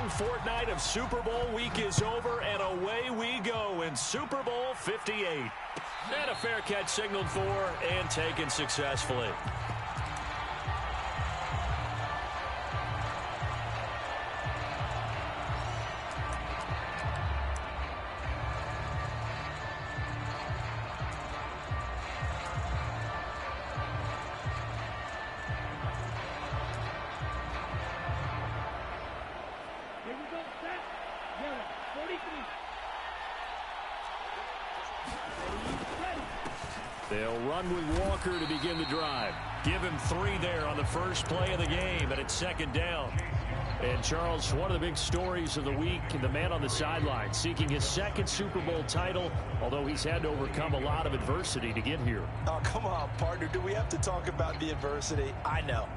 long fortnight of Super Bowl week is over, and away we go in Super Bowl 58. And a fair catch signaled for and taken successfully. They'll run with Walker to begin the drive. Give him 3 there on the first play of the game, and it's second down. And, Charles, one of the big stories of the week, the man on the sideline seeking his second Super Bowl title, although he's had to overcome a lot of adversity to get here. Oh, come on, partner. Do we have to talk about the adversity? I know.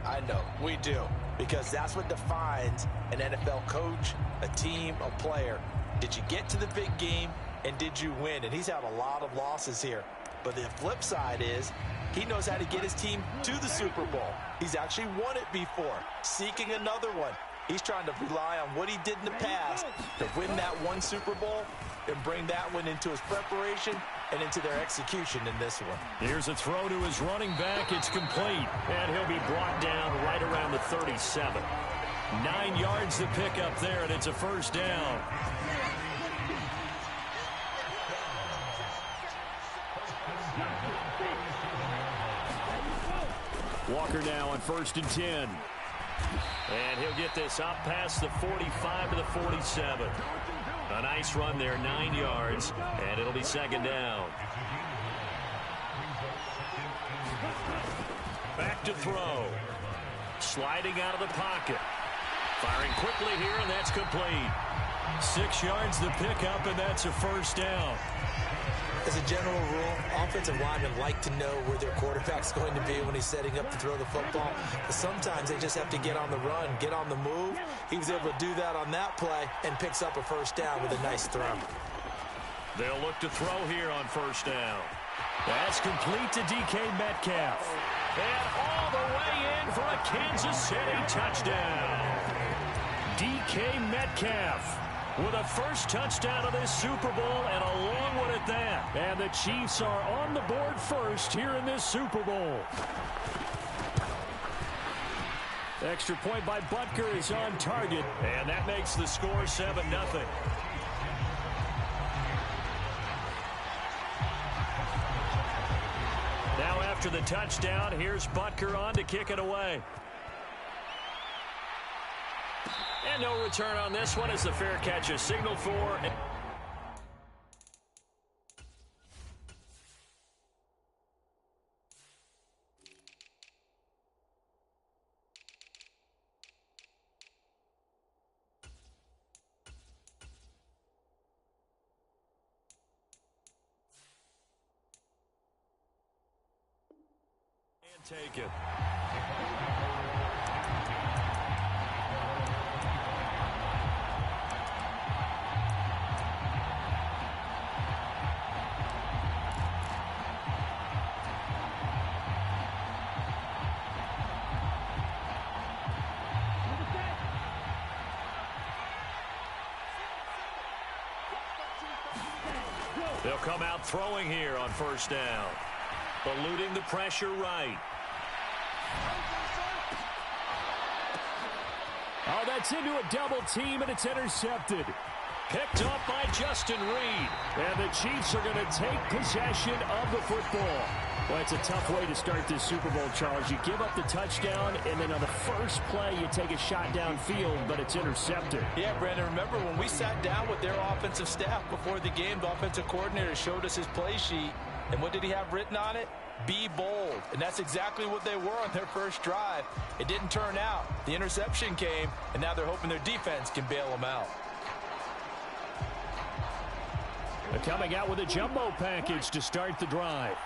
We do. Because that's what defines an NFL coach, a team, a player. Did you get to the big game, and did you win? And he's had a lot of losses here. But the flip side is he knows how to get his team to the Super Bowl. He's actually won it before, seeking another one. He's trying to rely on what he did in the past to win that one Super Bowl and bring that one into his preparation and into their execution in this one. Here's a throw to his running back. It's complete, and he'll be brought down right around the 37. 9 yards to pick up there, and it's a first down. Walker now on 1st and 10. And he'll get this up past the 45 to the 47. A nice run there, 9 yards, and it'll be second down. Back to throw. Sliding out of the pocket. Firing quickly here, and that's complete. 6 yards to pick up, and that's a first down. As a general rule, offensive linemen like to know where their quarterback's going to be when he's setting up to throw the football. But sometimes they just have to get on the run, get on the move. He was able to do that on that play and picks up a first down with a nice throw. They'll look to throw here on first down. That's complete to DK Metcalf. And all the way in for a Kansas City touchdown. DK Metcalf with a first touchdown of this Super Bowl, and a long one at that. And the Chiefs are on the board first here in this Super Bowl. Extra point by Butker is on target, and that makes the score 7-0. Now after the touchdown, here's Butker on to kick it away. And no return on this one as the fair catch is signaled for. And take it. They'll come out throwing here on first down. Eluding the pressure right. Oh, that's into a double team, and it's intercepted. Picked up by Justin Reed. And the Chiefs are going to take possession of the football. Well, it's a tough way to start this Super Bowl, Charles. You give up the touchdown, and then on the first play, you take a shot downfield, but it's intercepted. Yeah, Brandon, remember when we sat down with their offensive staff before the game, the offensive coordinator showed us his play sheet, and what did he have written on it? Be bold. And that's exactly what they were on their first drive. It didn't turn out. The interception came, and now they're hoping their defense can bail them out. They're coming out with a jumbo package to start the drive.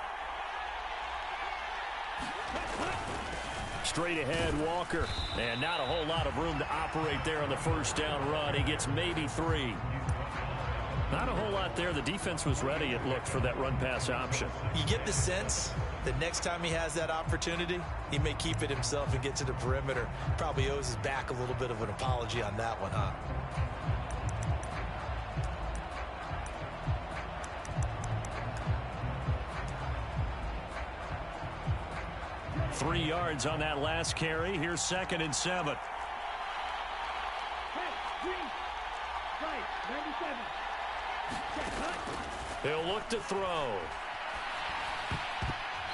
Straight ahead, Walker. And not a whole lot of room to operate there on the first down run. He gets maybe 3. Not a whole lot there. The defense was ready, it looked, for that run-pass option. You get the sense that next time he has that opportunity, he may keep it himself and get to the perimeter. Probably owes his back a little bit of an apology on that one, huh? Three yards on that last carry. Here's 2nd and 7. He'll look to throw.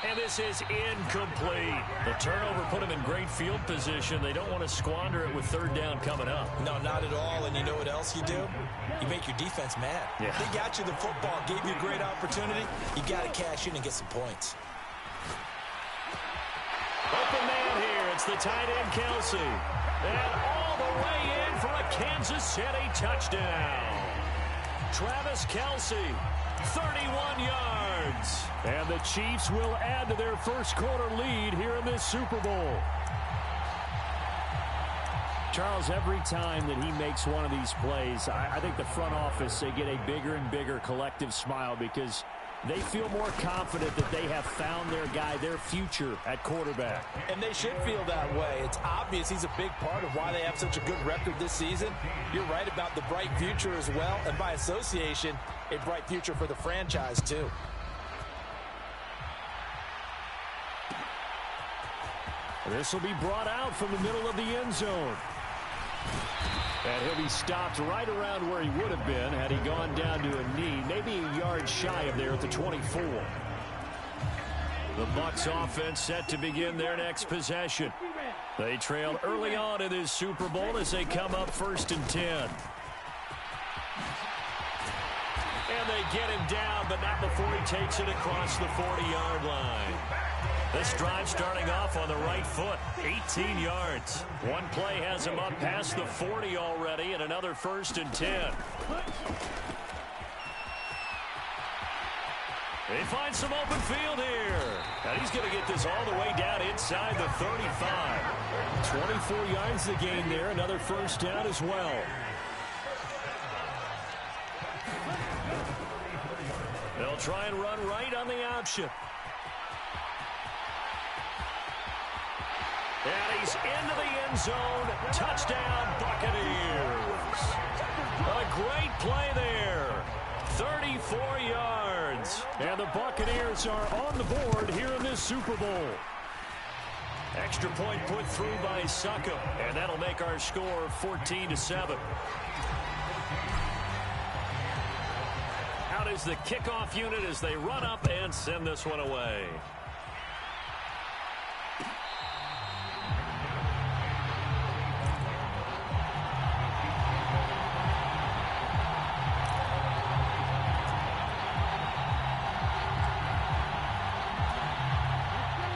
And this is incomplete. The turnover put him in great field position. They don't want to squander it with 3rd down coming up. No, not at all. And you know what else you do? You make your defense mad. Yeah. They got you the football, gave you a great opportunity. You got to cash in and get some points. Open man here. It's the tight end, Kelsey. And all the way in for a Kansas City touchdown. Travis Kelsey, 31 yards. And the Chiefs will add to their first quarter lead here in this Super Bowl. Charles, every time that he makes one of these plays, I think the front office, they get a bigger and bigger collective smile because they feel more confident that they have found their guy, their future at quarterback. And they should feel that way. It's obvious he's a big part of why they have such a good record this season. You're right about the bright future as well, and by association, a bright future for the franchise too. This will be brought out from the middle of the end zone. And he'll be stopped right around where he would have been had he gone down to a knee, maybe a yard shy of there at the 24. The Bucs offense set to begin their next possession. They trail early on in this Super Bowl as they come up 1st and 10. And they get him down, but not before he takes it across the 40-yard line. This drive starting off on the right foot, 18 yards. One play has him up past the 40 already, and another 1st and 10. They find some open field here. And he's going to get this all the way down inside the 35. 24 yards the gain there, another 1st down as well. They'll try and run right on the option. And he's into the end zone. Touchdown, Buccaneers. A great play there. 34 yards. And the Buccaneers are on the board here in this Super Bowl. Extra point put through by Succop. And that'll make our score 14-7. Out is the kickoff unit as they run up and send this one away.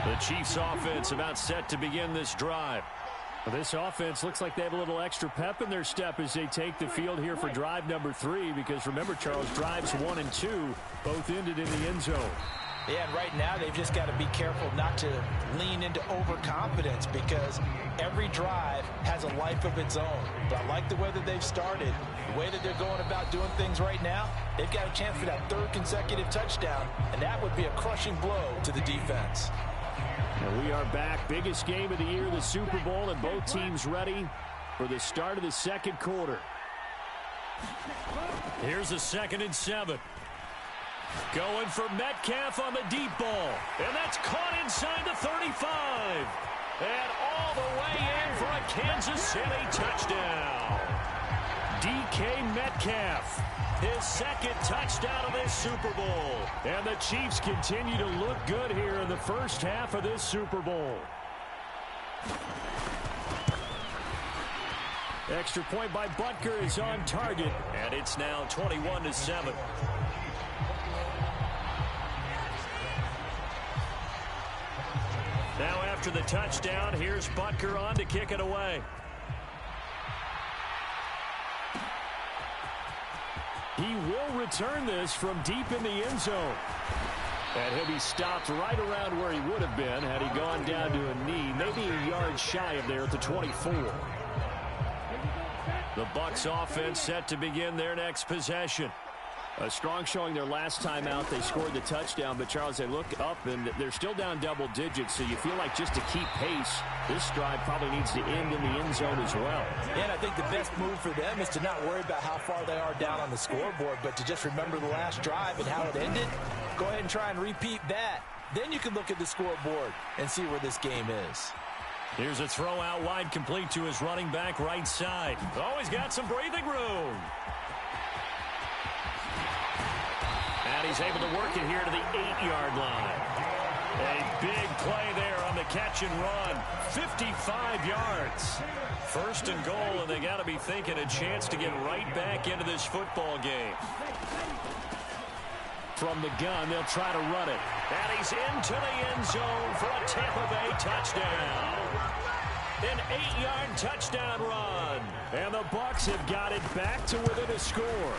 The Chiefs offense about set to begin this drive. Well, this offense looks like they have a little extra pep in their step as they take the field here for drive number 3 because remember, Charles, drives 1 and 2 both ended in the end zone. Yeah, and right now they've just got to be careful not to lean into overconfidence because every drive has a life of its own. But I like the way that they've started, the way that they're going about doing things right now. They've got a chance for that 3rd consecutive touchdown, and that would be a crushing blow to the defense. And we are back. Biggest game of the year, the Super Bowl, and both teams ready for the start of the 2nd quarter. Here's a 2nd and 7. Going for Metcalf on the deep ball. And that's caught inside the 35. And all the way in for a Kansas City touchdown. DK Metcalf. His 2nd touchdown of this Super Bowl. And the Chiefs continue to look good here in the first half of this Super Bowl. Extra point by Butker is on target. And it's now 21-7. Now after the touchdown, here's Butker on to kick it away. He will return this from deep in the end zone. And he'll be stopped right around where he would have been had he gone down to a knee, maybe a yard shy of there at the 24. The Bucs offense set to begin their next possession. A strong showing their last time out. They scored the touchdown, but Charles, they look up and they're still down double digits, so you feel like just to keep pace, this drive probably needs to end in the end zone as well. And I think the best move for them is to not worry about how far they are down on the scoreboard, but to just remember the last drive and how it ended. Go ahead and try and repeat that. Then you can look at the scoreboard and see where this game is. Here's a throw out wide, complete to his running back right side. Oh, he's got some breathing room. And he's able to work it here to the 8-yard line. A big play there on the catch and run. 55 yards. First and goal, and they got to be thinking a chance to get right back into this football game. From the gun, they'll try to run it. And he's into the end zone for a Tampa Bay touchdown. An 8-yard touchdown run. And the Bucs have got it back to within a score.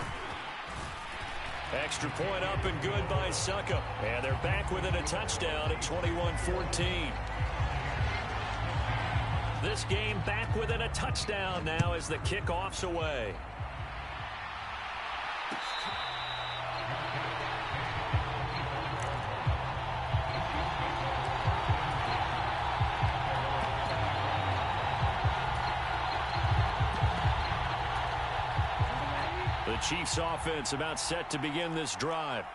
Extra point up and good by Suckup. And they're back within a touchdown at 21-14. This game back within a touchdown now as the kickoff's away. The Chiefs offense about set to begin this drive.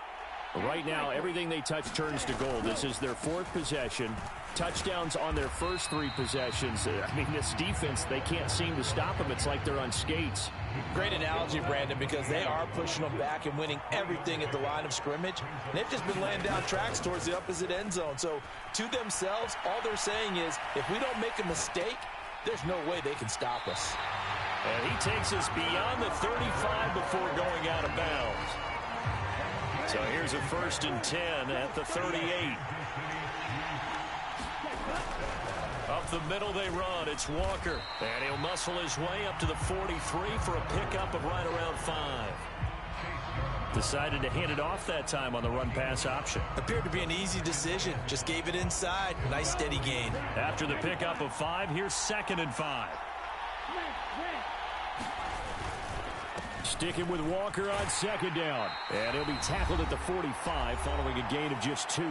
Right now, everything they touch turns to gold. This is their 4th possession. Touchdowns on their first 3 possessions. I mean, this defense, they can't seem to stop them. It's like they're on skates. Great analogy, Brandon, because they are pushing them back and winning everything at the line of scrimmage. They've just been laying down tracks towards the opposite end zone. So, to themselves, all they're saying is, if we don't make a mistake, there's no way they can stop us. And he takes us beyond the 35 before going out of bounds. So here's a 1st and 10 at the 38. Up the middle they run. It's Walker. And he'll muscle his way up to the 43 for a pickup of right around 5. Decided to hand it off that time on the run-pass option. Appeared to be an easy decision. Just gave it inside. Nice steady gain. After the pickup of 5, here's 2nd and 5. Sticking with Walker on 2nd down. And he'll be tackled at the 45 following a gain of just 2.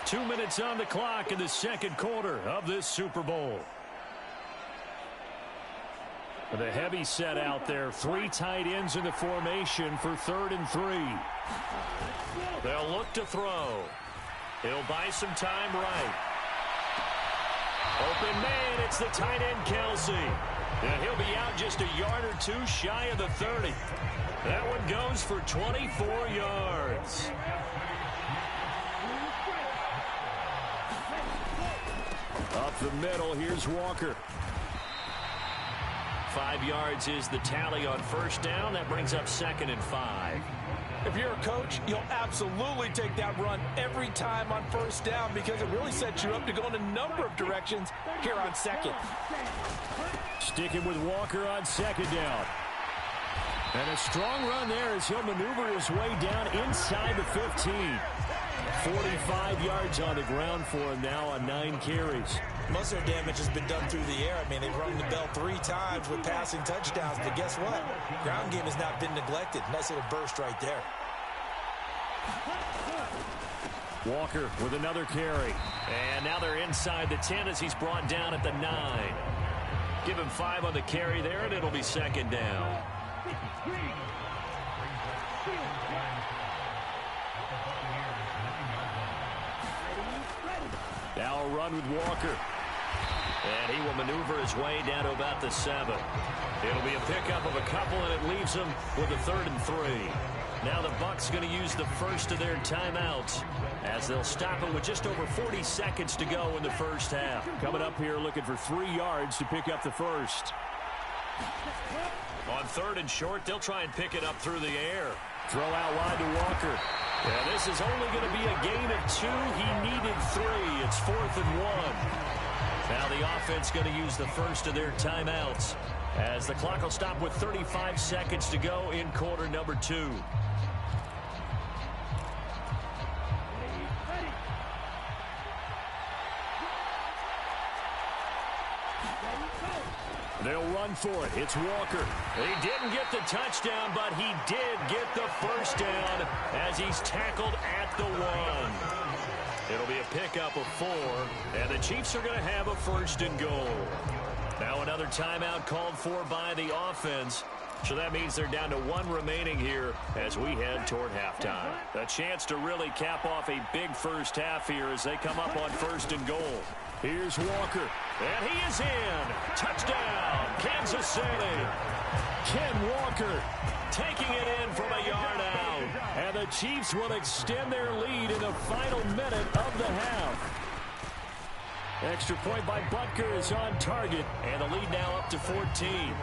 2 minutes on the clock in the 2nd quarter of this Super Bowl. The heavy set out there. 3 tight ends in the formation for 3rd and 3. They'll look to throw. He'll buy some time right. Open man, it's the tight end Kelsey. And he'll be out just a yard or 2 shy of the 30. That one goes for 24 yards. Up the middle, here's Walker. 5 yards is the tally on 1st down. That brings up 2nd and 5. If you're a coach, you'll absolutely take that run every time on 1st down because it really sets you up to go in a number of directions here on 2nd. Sticking with Walker on 2nd down. And a strong run there as he'll maneuver his way down inside the 15. 45 yards on the ground for him now on 9 carries. Most of their damage has been done through the air. I mean, they've rung the bell 3 times with passing touchdowns, but guess what? Ground game has not been neglected. Nice little burst right there. Walker with another carry. And now they're inside the 10 as he's brought down at the 9. Give him 5 on the carry there, and it'll be 2nd down. Now a run with Walker. And he will maneuver his way down to about the 7. It'll be a pickup of a couple, and it leaves him with a 3rd and 3. Now the Bucs going to use the first of their timeouts as they'll stop it with just over 40 seconds to go in the 1st half. Coming up here looking for 3 yards to pick up the 1st. On 3rd and short, they'll try and pick it up through the air. Throw out wide to Walker. Yeah, this is only going to be a gain of 2. He needed 3. It's 4th and 1. Now the offense going to use the first of their timeouts as the clock will stop with 35 seconds to go in quarter number 2. They'll run for it. It's Walker. He didn't get the touchdown, but he did get the first down as he's tackled at the 1. It'll be a pickup of 4, and the Chiefs are going to have a first and goal. Now another timeout called for by the offense. So that means they're down to 1 remaining here as we head toward halftime. A chance to really cap off a big first half here as they come up on first and goal. Here's Walker, and he is in. Touchdown, Kansas City. Ken Walker taking it in from a yard out. And the Chiefs will extend their lead in the final minute of the half. Extra point by Butker is on target, and the lead now up to 14.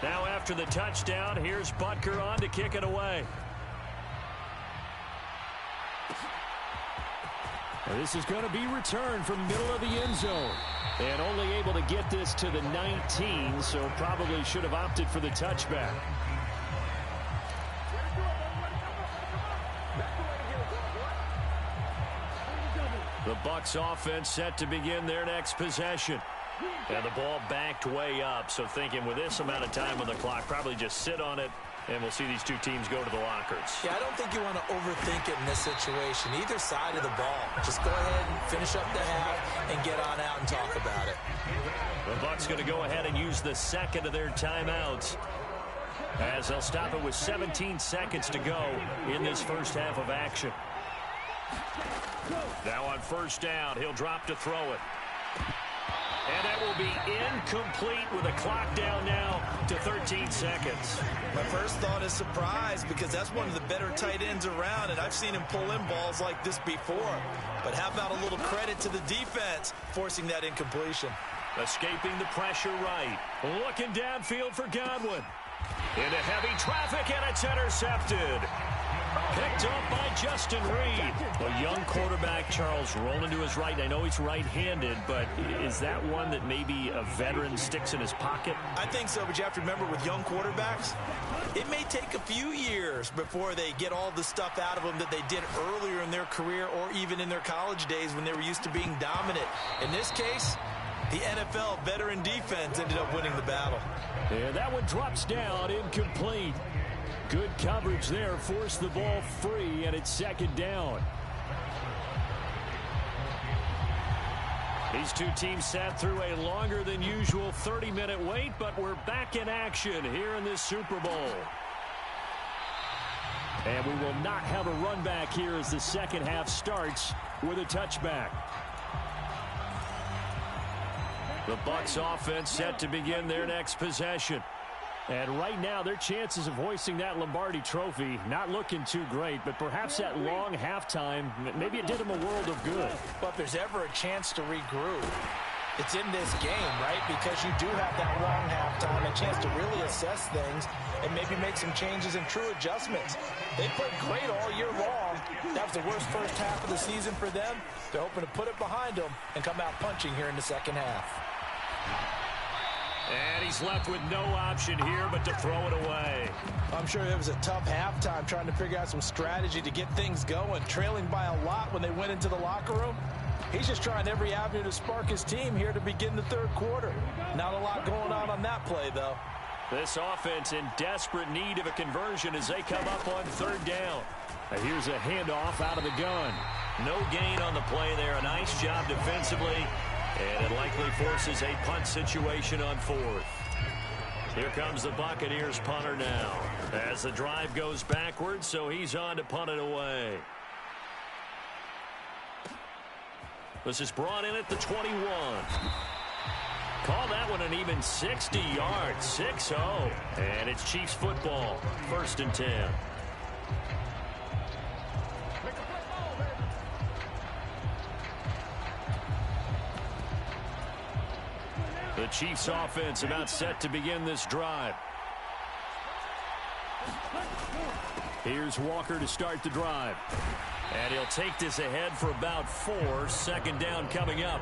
Now after the touchdown, here's Butker on to kick it away. And this is going to be returned from middle of the end zone. And only able to get this to the 19, so probably should have opted for the touchback. The Bucs offense set to begin their next possession. And the ball backed way up, so thinking with this amount of time on the clock, probably just sit on it, and we'll see these two teams go to the lockers. Yeah, I don't think you want to overthink it in this situation. Either side of the ball. Just go ahead and finish up the half and get on out and talk about it. The Bucs going to go ahead and use the second of their timeouts as they'll stop it with 17 seconds to go in this first half of action. Now on first down, he'll drop to throw it. And that will be incomplete with the clock down now to 13 seconds. My first thought is surprise because that's one of the better tight ends around, and I've seen him pull in balls like this before. But how about a little credit to the defense forcing that incompletion? Escaping the pressure right. Looking downfield for Godwin. Into heavy traffic, and it's intercepted. Picked up by Justin Reed. A young quarterback, Charles, rolling to his right. I know he's right-handed, but is that one that maybe a veteran sticks in his pocket? I think so, but you have to remember with young quarterbacks, it may take a few years before they get all the stuff out of them that they did earlier in their career or even in their college days when they were used to being dominant. In this case, the NFL veteran defense ended up winning the battle. Yeah, that one drops down, incomplete. Good coverage there, forced the ball free, and it's second down. These two teams sat through a longer than usual 30-minute wait, but we're back in action here in this Super Bowl. And we will not have a run back here as the second half starts with a touchback. The Bucs offense set to begin their next possession. And right now, their chances of hoisting that Lombardi trophy, not looking too great, but perhaps that long halftime, maybe it did them a world of good. But if there's ever a chance to regroup, it's in this game, right? Because you do have that long halftime, a chance to really assess things and maybe make some changes and true adjustments. They played great all year long. That was the worst first half of the season for them. They're hoping to put it behind them and come out punching here in the second half. And he's left with no option here but to throw it away. I'm sure it was a tough halftime trying to figure out some strategy to get things going, trailing by a lot when they went into the locker room. He's just trying every avenue to spark his team here to begin the third quarter. Not a lot going on that play, though. This offense in desperate need of a conversion as they come up on third down. And here's a handoff out of the gun. No gain on the play there. A nice job defensively. And it likely forces a punt situation on fourth. Here comes the Buccaneers punter now. As the drive goes backwards, so he's on to punt it away. This is brought in at the 21. Call that one an even 60 yards, 6-0. And it's Chiefs football, 1st and 10. The Chiefs offense about set to begin this drive. Here's Walker to start the drive. And he'll take this ahead for about 4. Second down coming up.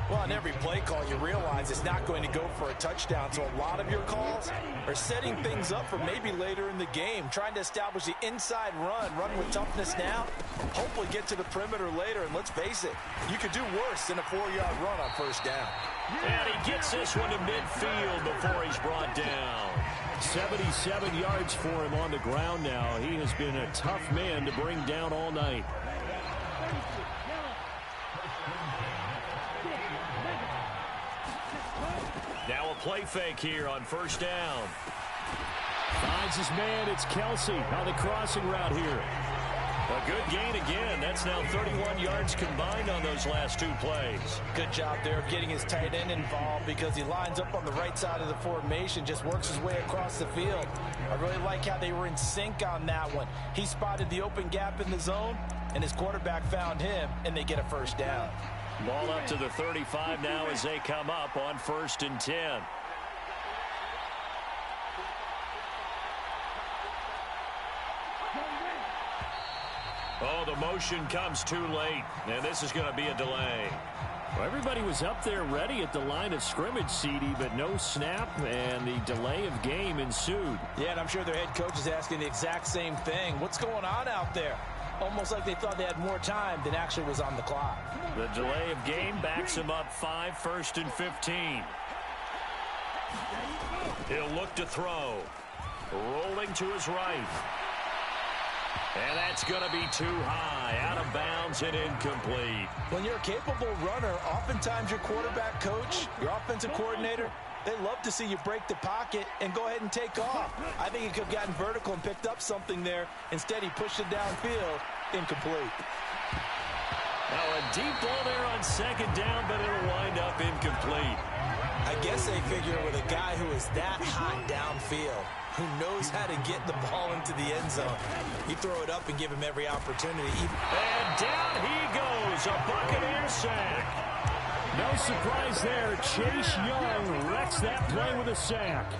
Well, on every play call, you realize it's not going to go for a touchdown. So a lot of your calls are setting things up for maybe later in the game, trying to establish the inside run with toughness now, hopefully get to the perimeter later. And let's face it, you could do worse than a 4-yard run on first down. And he gets this one to midfield before he's brought down. 77 yards for him on the ground now. He has been a tough man to bring down all night. Now a play fake here on first down. Finds his man. It's Kelsey on the crossing route here. A good gain again. That's now 31 yards combined on those last 2 plays. Good job there of getting his tight end involved because he lines up on the right side of the formation, just works his way across the field. I really like how they were in sync on that one. He spotted the open gap in the zone, and his quarterback found him, and they get a first down. Ball up to the 35 now as they come up on 1st and 10. Oh, the motion comes too late, and this is going to be a delay. Well, everybody was up there ready at the line of scrimmage, CD, but no snap, and the delay of game ensued. Yeah, and I'm sure their head coach is asking the exact same thing. What's going on out there? Almost like they thought they had more time than actually was on the clock. The delay of game backs him up 5, 1st and 15. He'll look to throw. Rolling to his right. And that's going to be too high, out of bounds and incomplete. When you're a capable runner, oftentimes your quarterback coach, your offensive coordinator, they love to see you break the pocket and go ahead and take off. I think he could have gotten vertical and picked up something there. Instead, he pushed it downfield, incomplete. Now a deep ball there on 2nd down, but it'll wind up incomplete. I guess they figure with a guy who is that hot downfield, who knows how to get the ball into the end zone, you throw it up and give him every opportunity. And down he goes, a Buccaneer sack. No surprise there. Chase Young wrecks that play with a sack.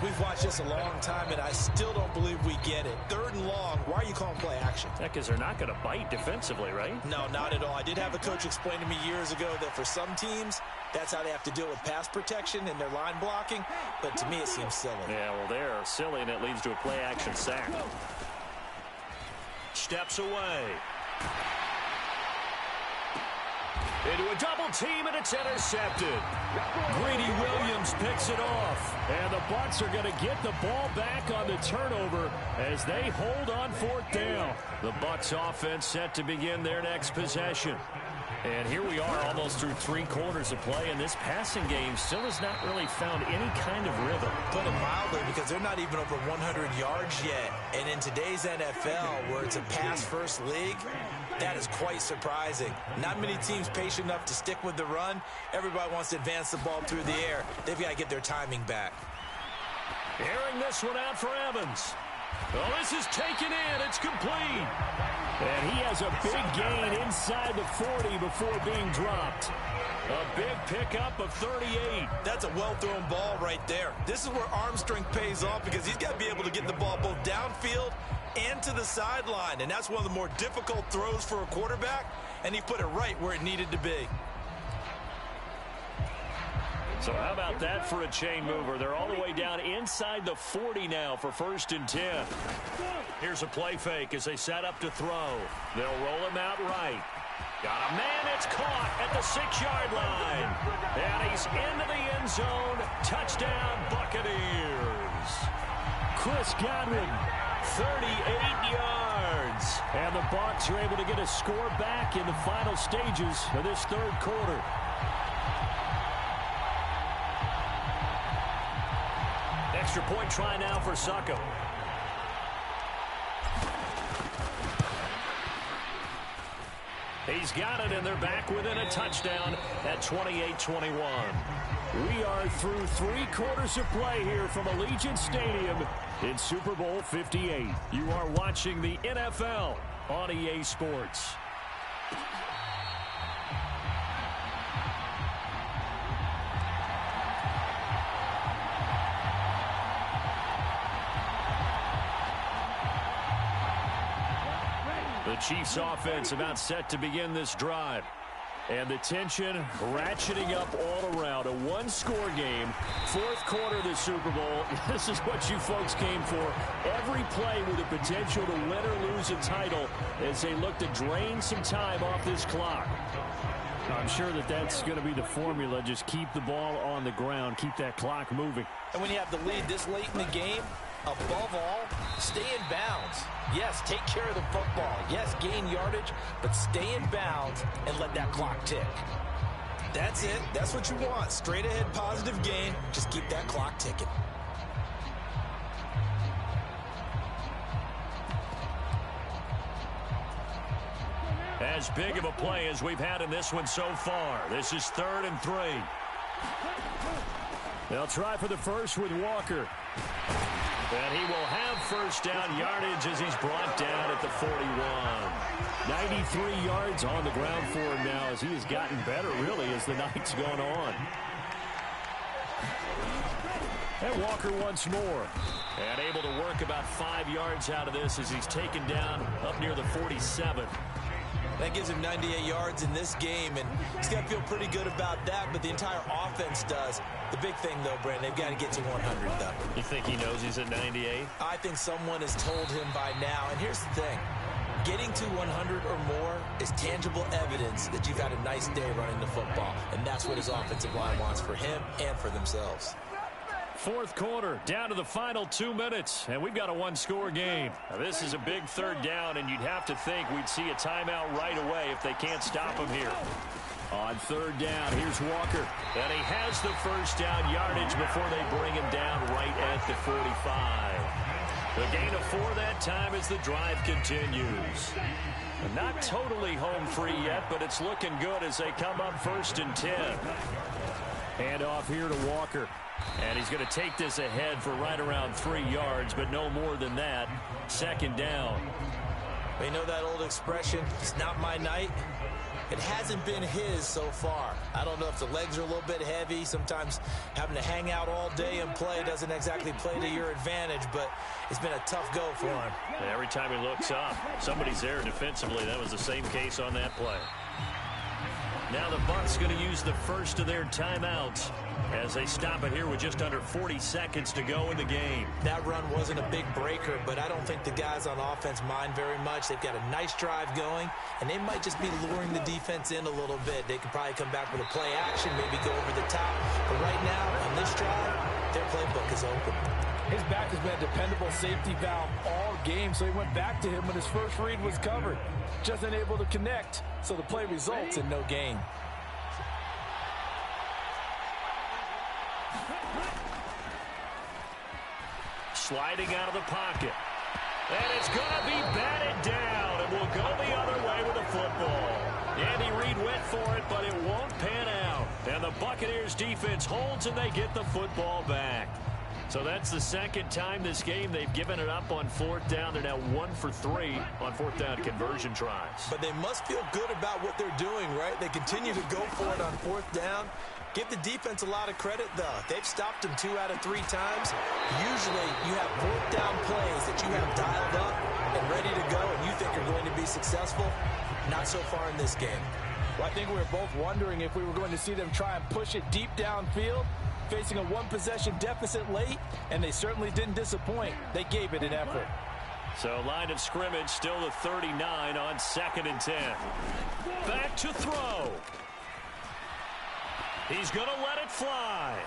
We've watched this a long time, and I still don't believe we get it. 3rd and long, why are you calling play action? Yeah, because they're not going to bite defensively, right? No, not at all. I did have a coach explain to me years ago that for some teams, that's how they have to deal with pass protection and their line blocking. But to me, it seems silly. Yeah, well, they're silly, and it leads to a play action sack. Steps away. Into a double team, and it's intercepted. Greedy Williams picks it off. And the Bucs are going to get the ball back on the turnover as they hold on 4th down. The Bucs offense set to begin their next possession. And here we are almost through 3 quarters of play, and this passing game still has not really found any kind of rhythm. Put it mildly, because they're not even over 100 yards yet. And in today's NFL, where it's a pass-first league, that is quite surprising. Not many teams patient enough to stick with the run. Everybody wants to advance the ball through the air. They've got to get their timing back. Airing this one out for Evans. Well, this is taken in. It's complete. And he has a big gain inside the 40 before being dropped. A big pickup of 38. That's a well-thrown ball right there. This is where arm strength pays off, because he's got to be able to get the ball both downfield and to the sideline. And that's one of the more difficult throws for a quarterback, and he put it right where it needed to be. So how about that for a chain mover? They're all the way down inside the 40 now for 1st and 10. Here's a play fake as they set up to throw. They'll roll him out right. Got a man, it's caught at the 6-yard line. And he's into the end zone. Touchdown, Buccaneers. Chris Godwin, 38 yards. And the Bucs are able to get a score back in the final stages of this 3rd quarter. Extra point try now for Succo. He's got it, and they're back within a touchdown at 28-21. We are through 3 quarters of play here from Allegiant Stadium in Super Bowl 58. You are watching the NFL on EA Sports. The Chiefs offense about set to begin this drive. And the tension ratcheting up all around. A one-score game, fourth quarter of the Super Bowl. This is what you folks came for. Every play with the potential to win or lose a title as they look to drain some time off this clock. I'm sure that that's going to be the formula. Just keep the ball on the ground. Keep that clock moving. And when you have the lead this late in the game, above all, stay in bounds. Yes, take care of the football. Yes, gain yardage, but stay in bounds and let that clock tick. That's it. That's what you want. Straight ahead positive gain. Just keep that clock ticking. As big of a play as we've had in this one so far. This is 3rd and 3. They'll try for the first with Walker. And he will have first down yardage as he's brought down at the 41. 93 yards on the ground for him now as he has gotten better, really, as the night's gone on. And Walker once more. And able to work about 5 yards out of this as he's taken down up near the 47. That gives him 98 yards in this game, and he's got to feel pretty good about that, but the entire offense does. The big thing, though, Brandon, they've got to get to 100, though. You think he knows he's at 98? I think someone has told him by now, and here's the thing. Getting to 100 or more is tangible evidence that you've had a nice day running the football, and that's what his offensive line wants for him and for themselves. Fourth quarter, down to the final 2 minutes, and we've got a one-score game. Now, this is a big third down, and you'd have to think we'd see a timeout right away if they can't stop him here. On third down, here's Walker, and he has the first down yardage before they bring him down right at the 45. The gain of 4 that time as the drive continues. Not totally home free yet, but it's looking good as they come up 1st and 10. Hand off here to Walker. And he's going to take this ahead for right around 3 yards, but no more than that. 2nd down. You know that old expression, it's not my night? It hasn't been his so far. I don't know if the legs are a little bit heavy. Sometimes having to hang out all day and play doesn't exactly play to your advantage, but it's been a tough go for him. And every time he looks up, somebody's there defensively. That was the same case on that play. Now the Bucs going to use the first of their timeouts as they stop it here with just under 40 seconds to go in the game. That run wasn't a big breaker, but I don't think the guys on offense mind very much. They've got a nice drive going, and they might just be luring the defense in a little bit. They could probably come back with a play action, maybe go over the top. But right now, on this drive, their playbook is open. His back has been a dependable safety valve all game, so he went back to him when his first read was covered. Just unable to connect, so the play results in no gain. Sliding out of the pocket. And it's going to be batted down, and will go the other way with the football. Andy Reid went for it, but it won't pan out. And the Buccaneers defense holds, and they get the football back. So that's the second time this game they've given it up on 4th down. They're now 1 for 3 on 4th down conversion tries. But they must feel good about what they're doing, right? They continue to go for it on 4th down. Give the defense a lot of credit, though. They've stopped them 2 out of 3 times. Usually you have 4th down plays that you have dialed up and ready to go and you think are going to be successful. Not so far in this game. Well, I think we were both wondering if we were going to see them try and push it deep downfield, facing a one-possession deficit late, and they certainly didn't disappoint. They gave it an effort. So line of scrimmage still the 39 on 2nd and 10. Back to throw. He's going to let it fly.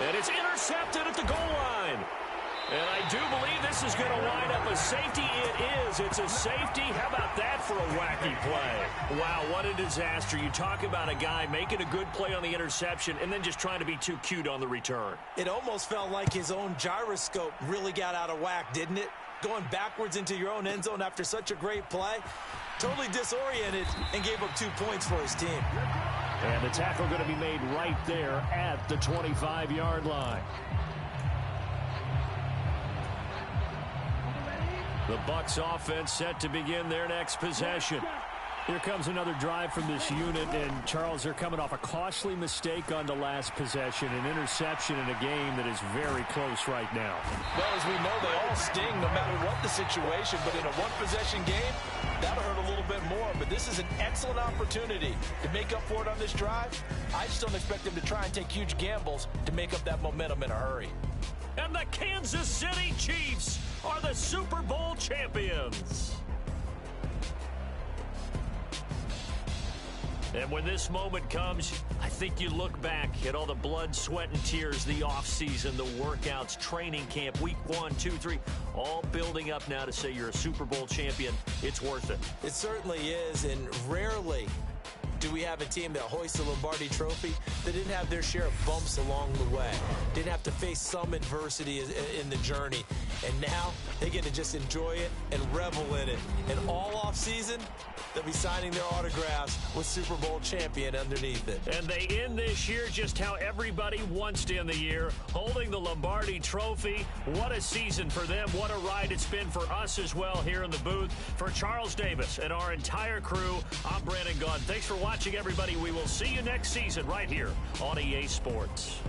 And it's intercepted at the goal line. And I do believe this is going to wind up a safety. It is. It's a safety. How about that for a wacky play? Wow, what a disaster. You talk about a guy making a good play on the interception and then just trying to be too cute on the return. It almost felt like his own gyroscope really got out of whack, didn't it? Going backwards into your own end zone after such a great play. Totally disoriented and gave up 2 points for his team. And the tackle going to be made right there at the 25-yard line. The Bucs offense set to begin their next possession. Here comes another drive from this unit, and Charles, they're coming off a costly mistake on the last possession, an interception in a game that is very close right now. Well, as we know, they all sting no matter what the situation, but in a one-possession game, that'll hurt a little bit more. But this is an excellent opportunity to make up for it on this drive. I just don't expect them to try and take huge gambles to make up that momentum in a hurry. And the Kansas City Chiefs are the Super Bowl champions. And when this moment comes, I think you look back at all the blood, sweat, and tears, the offseason, the workouts, training camp, week 1, 2, 3, all building up now to say you're a Super Bowl champion. It's worth it. It certainly is, and rarely do we have a team that hoists the Lombardi Trophy that didn't have their share of bumps along the way, didn't have to face some adversity in the journey, and now they get to just enjoy it and revel in it. And all offseason, they'll be signing their autographs with Super Bowl champion underneath it. And they end this year just how everybody wants to end the year, holding the Lombardi Trophy. What a season for them. What a ride it's been for us as well here in the booth. For Charles Davis and our entire crew, I'm Brandon Gaudin. Thanks for watching, everybody. We will see you next season right here on EA Sports.